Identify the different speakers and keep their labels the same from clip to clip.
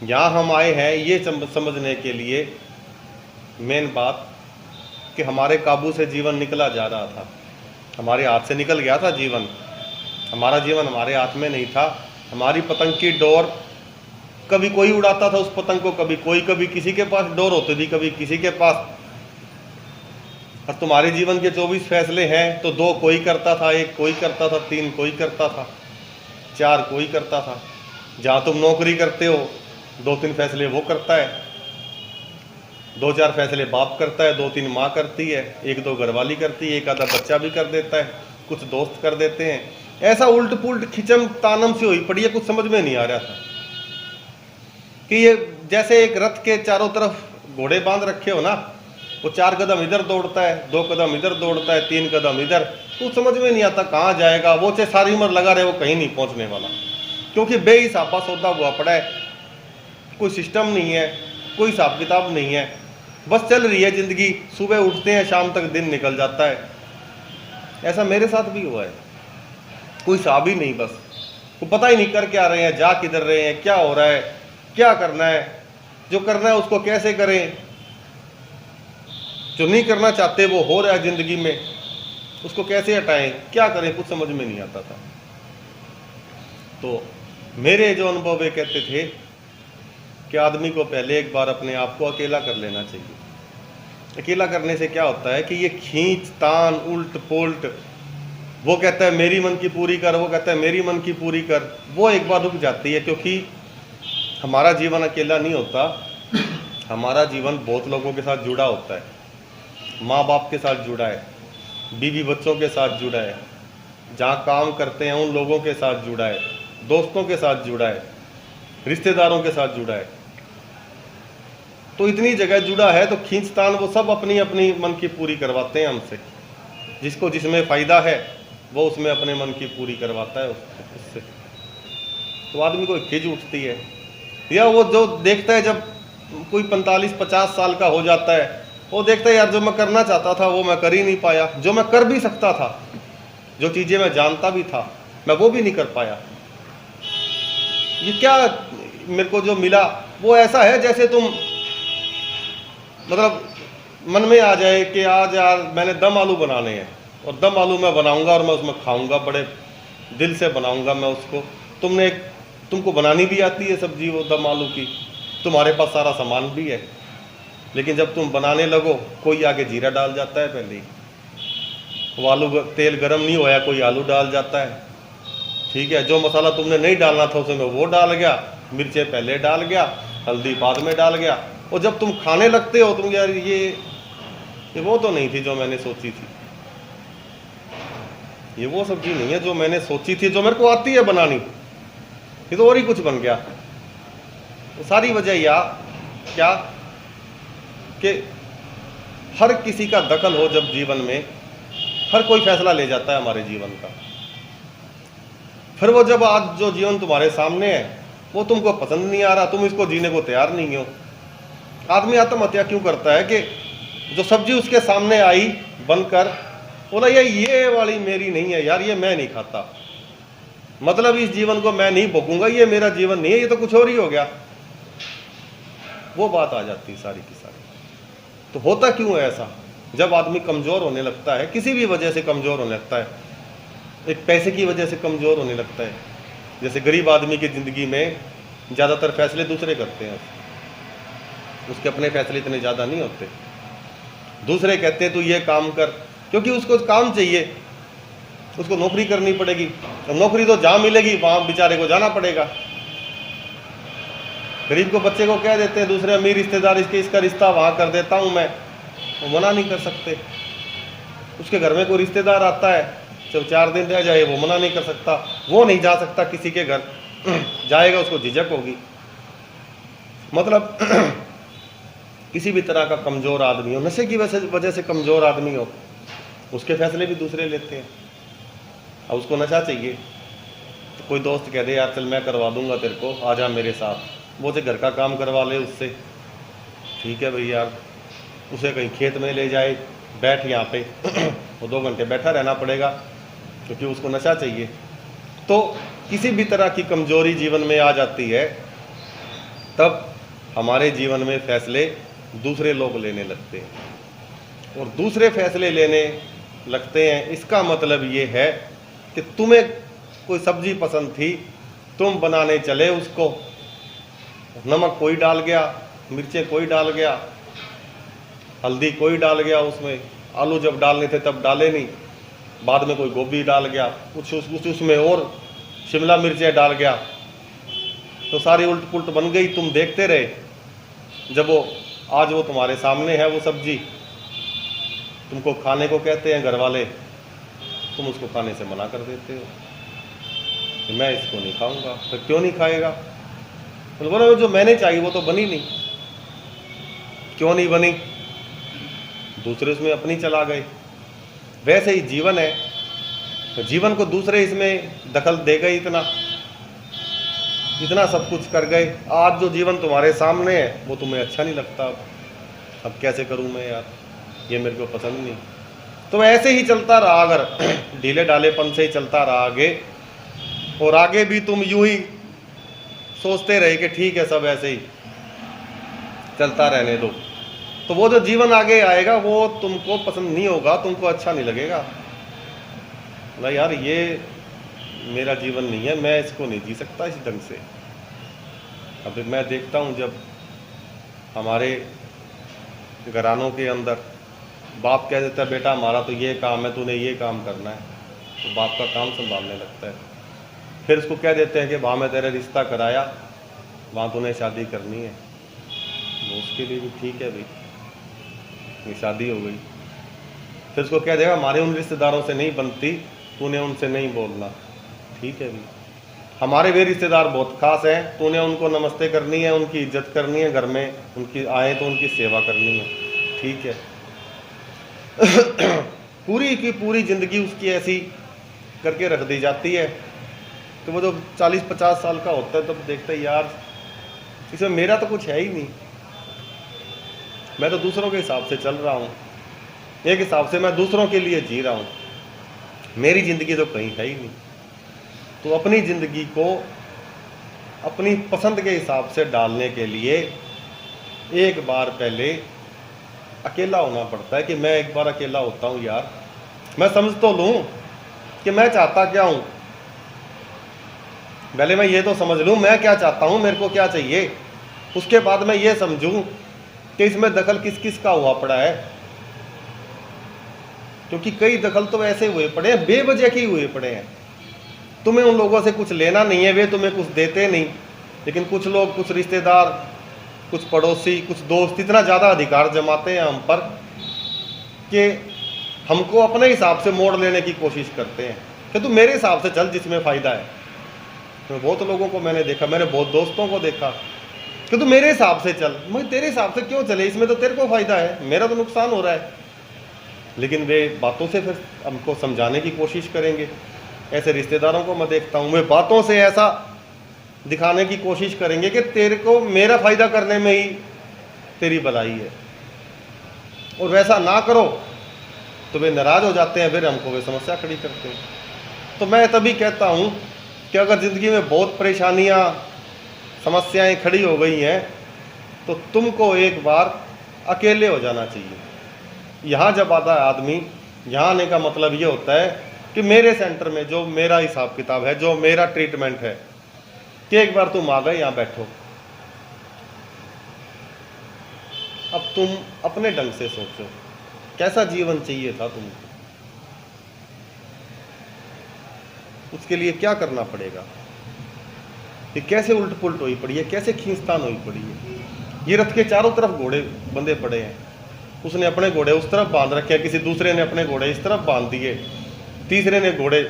Speaker 1: यहाँ हम आए हैं ये समझने के लिए, मेन बात कि हमारे काबू से जीवन निकला जा रहा था, हमारे हाथ से निकल गया था जीवन। हमारा जीवन हमारे हाथ में नहीं था। हमारी पतंग की डोर कभी कोई उड़ाता था उस पतंग को, कभी कोई, कभी किसी के पास डोर होती थी, कभी किसी के पास। और तुम्हारे जीवन के 24 फैसले हैं तो 2 कोई करता था, 1 कोई करता था, 3 कोई करता था, 4 कोई करता था। जहाँ तुम नौकरी करते हो 2-3 फैसले वो करता है, 2-4 फैसले बाप करता है, 2-3 माँ करती है, 1-2 घरवाली करती है, 1 आधा बच्चा भी कर देता है, कुछ दोस्त कर देते हैं। ऐसा उल्ट पुल्ट खिचम तानम से हुई पड़ी है, कुछ समझ में नहीं आ रहा था कि ये जैसे एक रथ के चारों तरफ घोड़े बांध रखे हो ना, वो 4 कदम इधर दौड़ता है, 2 कदम इधर दौड़ता है, 3 कदम इधर, तो समझ में नहीं आता कहाँ जाएगा वो। चाहे सारी उम्र लगा रहे वो कहीं नहीं पहुँचने वाला, क्योंकि बेहिसाबा सौदा हुआ पड़ा है। कोई सिस्टम नहीं है, कोई हिसाब किताब नहीं है, बस चल रही है जिंदगी। सुबह उठते हैं शाम तक दिन निकल जाता है। ऐसा मेरे साथ भी हुआ है, कोई हिसाब ही नहीं, बस वो पता ही नहीं कर क्या रहे हैं, जा किधर रहे हैं, क्या हो रहा है, क्या करना है, जो करना है उसको कैसे करें, जो नहीं करना चाहते वो हो रहा है जिंदगी में, उसको कैसे हटाएं, क्या करें, कुछ समझ में नहीं आता था। तो मेरे जो अनुभव ये कहते थे कि आदमी को पहले एक बार अपने आप को अकेला कर लेना चाहिए। अकेला करने से क्या होता है कि ये खींच तान उल्ट पुल्ट, वो कहता है मेरी मन की पूरी कर, वो कहता है मेरी मन की पूरी कर, वो एक बार रुक जाती है। क्योंकि हमारा जीवन अकेला नहीं होता, हमारा जीवन बहुत लोगों के साथ जुड़ा होता है। माँ बाप के साथ जुड़ा है, बीवी बच्चों के साथ जुड़ा है, जहाँ काम करते हैं उन लोगों के साथ जुड़ा है, दोस्तों के साथ जुड़ा है, रिश्तेदारों के साथ जुड़ा है। तो इतनी जगह जुड़ा है, तो खींचतान वो सब अपनी अपनी मन की पूरी करवाते हैं हमसे। जिसको जिसमें फ़ायदा है वो उसमें अपने मन की पूरी करवाता है उससे। तो आदमी को खिज उठती है। या वो जो देखता है जब कोई 45-50 साल का हो जाता है, वो देखता है यार जो मैं करना चाहता था वो मैं कर ही नहीं पाया, जो मैं कर भी सकता था, जो चीज़ें मैं जानता भी था मैं वो भी नहीं कर पाया। ये क्या मेरे को जो मिला वो ऐसा है जैसे तुम मतलब मन में आ जाए कि आज यार मैंने दम आलू बनाने हैं और दम आलू मैं बनाऊंगा और मैं उसमें खाऊंगा, बड़े दिल से बनाऊंगा मैं उसको। तुमको बनानी भी आती है सब्जी वो दम आलू की, तुम्हारे पास सारा सामान भी है, लेकिन जब तुम बनाने लगो कोई आगे जीरा डाल जाता है पहले ही, वो आलू तेल गर्म नहीं होया कोई आलू डाल जाता है, ठीक है। जो मसाला तुमने नहीं डालना था उसमें वो डाल गया, मिर्चें पहले डाल गया, हल्दी बाद में डाल गया। और जब तुम खाने लगते हो तुम यार ये वो तो नहीं थी जो मैंने सोची थी, ये वो सब्जी नहीं है जो मैंने सोची थी, जो मेरे को आती है बनानी, ये तो और ही कुछ बन गया। तो सारी वजह यह क्या कि हर किसी का दखल हो जब जीवन में, हर कोई फैसला ले जाता है हमारे जीवन का। फिर वो जब आज जो जीवन तुम्हारे सामने है वो तुमको पसंद नहीं आ रहा, तुम इसको जीने को तैयार नहीं हो। आदमी आत्महत्या क्यों करता है कि जो सब्जी उसके सामने आई बनकर, बोला ये वाली मेरी नहीं है यार, ये मैं नहीं खाता, मतलब इस जीवन को मैं नहीं भोगूंगा, ये मेरा जीवन नहीं है, ये तो कुछ और ही हो गया। वो बात आ जाती है सारी की सारी। तो होता क्यों है ऐसा? जब आदमी कमजोर होने लगता है, किसी भी वजह से कमजोर होने लगता है, एक पैसे की वजह से कमजोर होने लगता है। जैसे गरीब आदमी की ज़िंदगी में ज़्यादातर फैसले दूसरे करते हैं, उसके अपने फैसले इतने ज़्यादा नहीं होते। दूसरे कहते हैं तू ये काम कर, क्योंकि उसको काम चाहिए, उसको नौकरी करनी पड़ेगी, तो नौकरी तो जहाँ मिलेगी वहाँ बेचारे को जाना पड़ेगा। गरीब को बच्चे को कह देते हैं दूसरे अमीर रिश्तेदार इसका रिश्ता वहाँ कर देता हूँ मैं, वो मना नहीं कर सकते। उसके घर में कोई रिश्तेदार आता है, जब 4 दिन रह जाए वो मना नहीं कर सकता, वो नहीं जा सकता किसी के घर, जाएगा उसको झिझक होगी। मतलब किसी भी तरह का कमज़ोर आदमी हो, नशे की वजह से कमज़ोर आदमी हो, उसके फैसले भी दूसरे लेते हैं। अब उसको नशा चाहिए तो कोई दोस्त कह दे यार चल मैं करवा दूंगा तेरे को, आ जा मेरे साथ, वो से घर का काम करवा ले उससे, ठीक है भाई यार, उसे कहीं खेत में ले जाए, बैठ यहाँ पे वो 2 घंटे बैठा रहना पड़ेगा क्योंकि उसको नशा चाहिए। तो किसी भी तरह की कमजोरी जीवन में आ जाती है तब हमारे जीवन में फैसले दूसरे लोग लेने लगते हैं, और दूसरे फैसले लेने लगते हैं। इसका मतलब ये है कि तुम्हें कोई सब्जी पसंद थी, तुम बनाने चले उसको, नमक कोई डाल गया, मिर्चें कोई डाल गया, हल्दी कोई डाल गया उसमें, आलू जब डालने थे तब डाले नहीं, बाद में कोई गोभी डाल गया, कुछ उसमें और शिमला मिर्चें डाल गया, तो सारी उल्ट पुल्ट बन गई। तुम देखते रहे। जब वो आज वो तुम्हारे सामने है वो सब्जी, तुमको खाने को कहते हैं घर वाले, तुम उसको खाने से मना कर देते हो कि मैं इसको नहीं खाऊंगा। तो क्यों नहीं खाएगा? तो बोलो जो मैंने चाहिए वो तो बनी नहीं। क्यों नहीं बनी? दूसरे उसमें अपनी चला गए। वैसे ही जीवन है, तो जीवन को दूसरे इसमें दखल दे गए, इतना सब कुछ कर गए। आज जो जीवन तुम्हारे सामने है वो तुम्हें अच्छा नहीं लगता। अब कैसे करूं मैं यार, ये मेरे को पसंद नहीं। तो ऐसे ही चलता रहा, अगर ढीले ढालेपन से ही चलता रहा आगे, और आगे भी तुम यूं ही सोचते रहे कि ठीक है सब ऐसे ही चलता रहने दो, तो वो जो जीवन आगे आएगा वो तुमको पसंद नहीं होगा, तुमको अच्छा नहीं लगेगा। ना यार ये मेरा जीवन नहीं है, मैं इसको नहीं जी सकता इस ढंग से। अब मैं देखता हूँ जब हमारे घरानों के अंदर बाप कह देता है बेटा हमारा तो ये काम है, तूने ये काम करना है, तो बाप का काम संभालने लगता है। फिर उसको कह देते हैं कि वहाँ मैं तेरा रिश्ता कराया, वहाँ तूने शादी करनी है, वो उसके लिए भी ठीक है भाई, ये शादी हो गई। फिर उसको कह देगा हमारे उन रिश्तेदारों से नहीं बनती, तूने उनसे नहीं बोलना, ठीक है भाई। हमारे वे रिश्तेदार बहुत खास हैं, तूने उनको नमस्ते करनी है, उनकी इज्जत करनी है, घर में उनकी आए तो उनकी सेवा करनी है, ठीक है। पूरी की पूरी ज़िंदगी उसकी ऐसी करके रख दी जाती है। तो वो जो 40-50 साल का होता है तब देखता है यार इसमें मेरा तो कुछ है ही नहीं, मैं तो दूसरों के हिसाब से चल रहा हूँ, एक हिसाब से मैं दूसरों के लिए जी रहा हूँ, मेरी ज़िंदगी तो कहीं है ही नहीं। तो अपनी ज़िंदगी को अपनी पसंद के हिसाब से डालने के लिए एक बार पहले अकेला होना पड़ता है कि मैं एक बार अकेला होता हूँ यार, मैं समझ तो लूँ कि मैं चाहता क्या हूँ, पहले मैं ये तो समझ लूँ मैं क्या चाहता हूँ, मेरे को क्या चाहिए, उसके बाद मैं ये समझूँ कि इसमें दखल किस किस का हुआ पड़ा है। क्योंकि कई दखल तो ऐसे हुए पड़े हैं, बेवजह के हुए पड़े हैं। तुम्हें उन लोगों से कुछ लेना नहीं है, वे तुम्हें कुछ देते नहीं, लेकिन कुछ लोग, कुछ रिश्तेदार, कुछ पड़ोसी, कुछ दोस्त इतना ज़्यादा अधिकार जमाते हैं हम पर कि हमको अपने हिसाब से मोड़ लेने की कोशिश करते हैं कि तू मेरे हिसाब से चल जिसमें फ़ायदा है। तो बहुत लोगों को मैंने देखा, मैंने बहुत दोस्तों को देखा कि तू मेरे हिसाब से चल। मैं तेरे हिसाब से क्यों चले, इसमें तो तेरे को फ़ायदा है, मेरा तो नुकसान हो रहा है। लेकिन वे बातों से फिर हमको समझाने की कोशिश करेंगे। ऐसे रिश्तेदारों को मैं देखता हूँ, वे बातों से ऐसा दिखाने की कोशिश करेंगे कि तेरे को मेरा फ़ायदा करने में ही तेरी भलाई है, और वैसा ना करो तो वे नाराज़ हो जाते हैं, फिर हमको वे समस्या खड़ी करते हैं। तो मैं तभी कहता हूँ कि अगर ज़िंदगी में बहुत परेशानियाँ, समस्याएं खड़ी हो गई हैं तो तुमको एक बार अकेले हो जाना चाहिए। यहाँ जब आता है आदमी, यहाँ आने का मतलब ये होता है कि मेरे सेंटर में जो मेरा हिसाब किताब है, जो मेरा ट्रीटमेंट है, कि एक बार तुम आ गए, यहाँ बैठो, अब तुम अपने ढंग से सोचो कैसा जीवन चाहिए था तुमको, उसके लिए क्या करना पड़ेगा। ये कैसे उल्ट पुल्ट हुई पड़ी है, कैसे खींचतान हुई पड़ी है। ये रथ के चारों तरफ घोड़े बंधे पड़े हैं, उसने अपने घोड़े उस तरफ बांध रखे हैं, किसी दूसरे ने अपने घोड़े इस तरफ बांध दिए, तीसरे ने घोड़े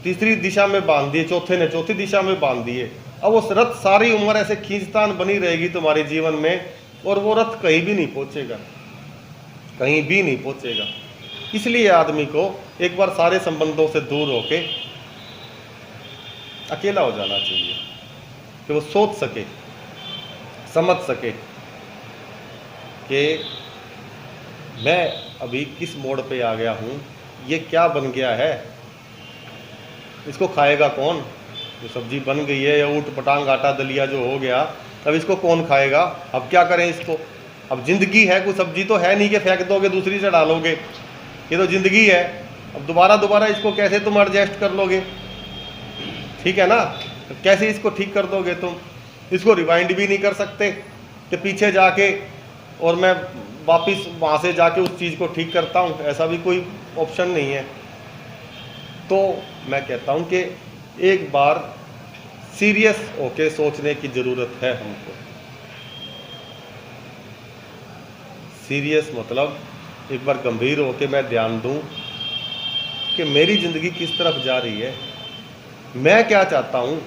Speaker 1: तीसरी दिशा में बांध दिए, चौथे ने चौथी दिशा में बांध दिए। अब वो रथ सारी उम्र ऐसे खींचतान बनी रहेगी तुम्हारे जीवन में, और वो रथ कहीं भी नहीं पहुंचेगा, कहीं भी नहीं पहुंचेगा। इसलिए आदमी को एक बार सारे संबंधों से दूर होके अकेला हो जाना चाहिए कि वो सोच सके, समझ सके कि मैं अभी किस मोड़ पे आ गया हूँ, ये क्या बन गया है, इसको खाएगा कौन, जो सब्जी बन गई है या ऊट पटांग आटा दलिया जो हो गया, अब इसको कौन खाएगा, अब क्या करें इसको। अब ज़िंदगी है, कोई सब्जी तो है नहीं कि फेंक दोगे दूसरी से डालोगे, ये तो ज़िंदगी है। अब दोबारा इसको कैसे तुम एडजस्ट कर लोगे, ठीक है ना। तो कैसे इसको ठीक कर दोगे तुम, इसको रिवाइंड भी नहीं कर सकते कि पीछे जाके और मैं वापस वहाँ से जाके उस चीज़ को ठीक करता हूँ, ऐसा भी कोई ऑप्शन नहीं है। तो मैं कहता हूँ कि एक बार सीरियस होके सोचने की ज़रूरत है हमको। सीरियस मतलब एक बार गंभीर होके मैं ध्यान दूँ कि मेरी ज़िंदगी किस तरफ जा रही है, मैं क्या चाहता हूँ,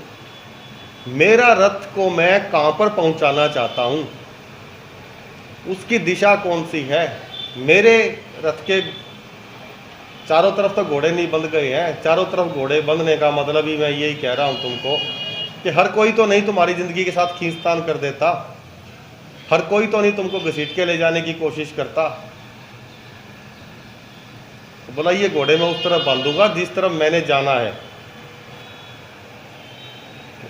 Speaker 1: मेरा रथ को मैं कहाँ पर पहुँचाना चाहता हूँ, उसकी दिशा कौन सी है। मेरे रथ के चारों तरफ तो घोड़े नहीं बंध गए हैं। चारों तरफ घोड़े बंधने का मतलब ही मैं यही कह रहा हूँ तुमको कि हर कोई तो नहीं तुम्हारी ज़िंदगी के साथ खींचतान कर देता, हर कोई तो नहीं तुमको घसीट के ले जाने की कोशिश करता। तो बोला ये घोड़े मैं उस तरफ बांधूंगा जिस तरफ मैंने जाना है।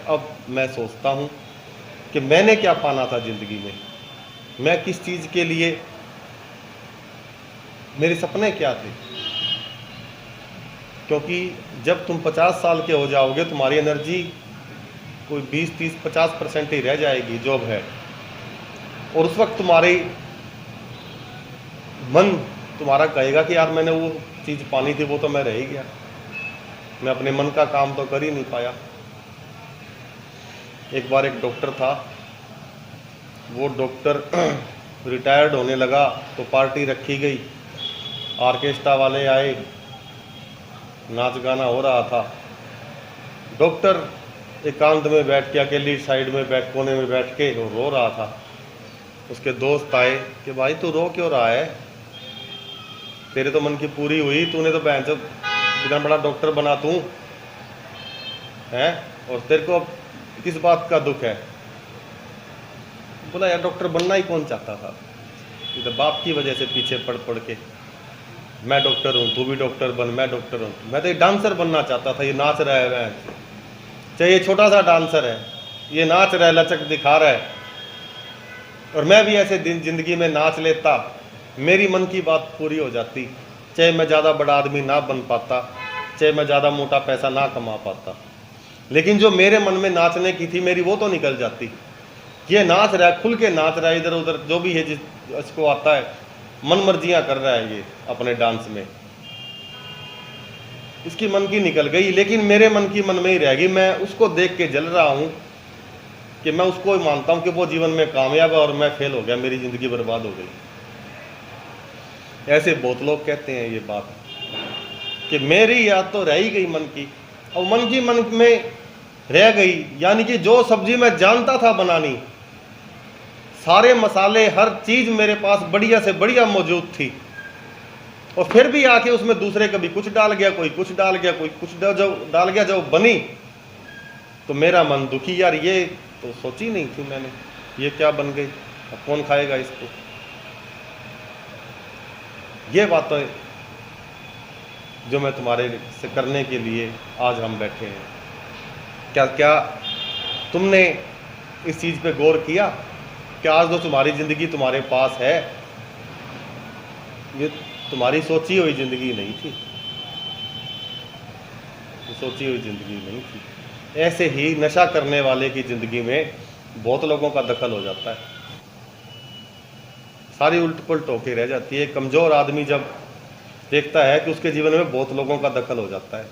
Speaker 1: अब मैं सोचता हूँ कि मैंने क्या पाना था ज़िंदगी में, मैं किस चीज़ के लिए, मेरे सपने क्या थे। क्योंकि जब तुम 50 साल के हो जाओगे तुम्हारी एनर्जी कोई 20-30-50% ही रह जाएगी, जॉब है। और उस वक्त तुम्हारी मन तुम्हारा कहेगा कि यार मैंने वो चीज़ पानी थी, वो तो मैं रह ही गया, मैं अपने मन का काम तो कर ही नहीं पाया। एक बार एक डॉक्टर था, वो डॉक्टर रिटायर्ड होने लगा तो पार्टी रखी गई, ऑर्केस्ट्रा वाले आए, नाच गाना हो रहा था। डॉक्टर एकांत में बैठ के अकेली साइड में कोने में बैठ के रो रहा था। उसके दोस्त आए कि भाई तू रो क्यों रहा है, तेरे तो मन की पूरी हुई, तूने तो बहन से इतना बड़ा डॉक्टर बना तू है, और तेरे को किस बात का दुख है। बोला यार डॉक्टर बनना ही कौन चाहता था, ये तो बाप की वजह से पीछे पड़ के मैं डॉक्टर हूँ, तू भी डॉक्टर बन, मैं डॉक्टर हूँ। मैं तो एक डांसर बनना चाहता था, ये नाच रहा है, वह चाहे ये छोटा सा डांसर है, ये नाच रहा है, लचक दिखा रहा है, और मैं भी ऐसे दिन जिंदगी में नाच लेता, मेरी मन की बात पूरी हो जाती। चाहे मैं ज़्यादा बड़ा आदमी ना बन पाता, चाहे मैं ज़्यादा मोटा पैसा ना कमा पाता, लेकिन जो मेरे मन में नाचने की थी मेरी, वो तो निकल जाती। ये नाच रहा है, खुल के नाच रहा है, इधर उधर जो भी है जिसको आता है, मन मर्जियाँ कर रहा है ये अपने डांस में, इसकी मन की निकल गई, लेकिन मेरे मन की मन में ही रहेगी। मैं उसको देख के जल रहा हूँ कि मैं उसको ही मानता हूँ कि वो जीवन में कामयाब है और मैं फेल हो गया, मेरी ज़िंदगी बर्बाद हो गई। ऐसे बहुत लोग कहते हैं ये बात कि मेरी याद तो रह ही गई मन की, और मन की मन में रह गई। यानी कि जो सब्जी मैं जानता था बनानी, सारे मसाले, हर चीज़ मेरे पास बढ़िया से बढ़िया मौजूद थी, और फिर भी आके उसमें दूसरे कभी कुछ डाल गया, कोई कुछ डाल गया, कोई कुछ डाल गया, जब बनी तो मेरा मन दुखी, यार ये तो सोची नहीं थी मैंने, ये क्या बन गई, अब कौन खाएगा इसको। ये बातें जो मैं तुम्हारे से करने के लिए आज हम बैठे हैं, क्या तुमने इस चीज़ पे गौर किया कि आज जो तुम्हारी ज़िंदगी तुम्हारे पास है, ये तुम्हारी सोची हुई ज़िंदगी नहीं थी, सोची हुई ज़िंदगी नहीं थी। ऐसे ही नशा करने वाले की ज़िंदगी में बहुत लोगों का दखल हो जाता है, सारी उल्ट पुलट होके रह जाती है। कमज़ोर आदमी जब देखता है कि उसके जीवन में बहुत लोगों का दखल हो जाता है,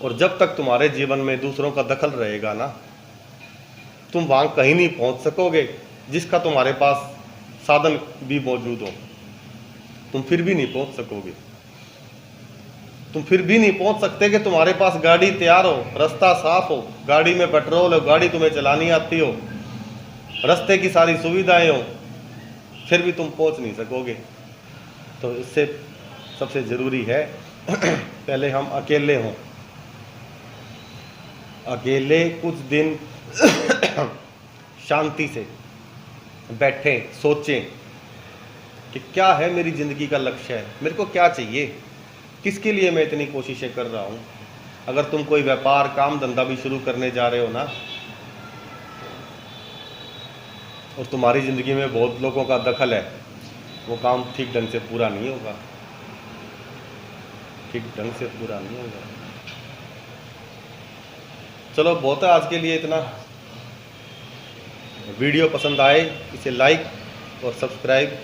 Speaker 1: और जब तक तुम्हारे जीवन में दूसरों का दखल रहेगा ना, तुम वहाँ कहीं नहीं पहुँच सकोगे। जिसका तुम्हारे पास साधन भी मौजूद हो, तुम फिर भी नहीं पहुँच सकोगे। तुम फिर भी नहीं पहुँच सकते कि तुम्हारे पास गाड़ी तैयार हो, रास्ता साफ हो, गाड़ी में पेट्रोल हो, गाड़ी तुम्हें चलानी आती हो, रास्ते की सारी सुविधाएं हो, फिर भी तुम पहुँच नहीं सकोगे। तो इससे सबसे ज़रूरी है पहले हम अकेले हों, अकेले कुछ दिन शांति से बैठें, सोचें कि क्या है मेरी ज़िंदगी का लक्ष्य है, मेरे को क्या चाहिए, किसके लिए मैं इतनी कोशिशें कर रहा हूँ। अगर तुम कोई व्यापार काम धंधा भी शुरू करने जा रहे हो ना, और तुम्हारी ज़िंदगी में बहुत लोगों का दखल है, वो काम ठीक ढंग से पूरा नहीं होगा, ठीक ढंग से पूरा नहीं होगा। चलो बहुत है आज के लिए इतना। वीडियो पसंद आए इसे लाइक और सब्सक्राइब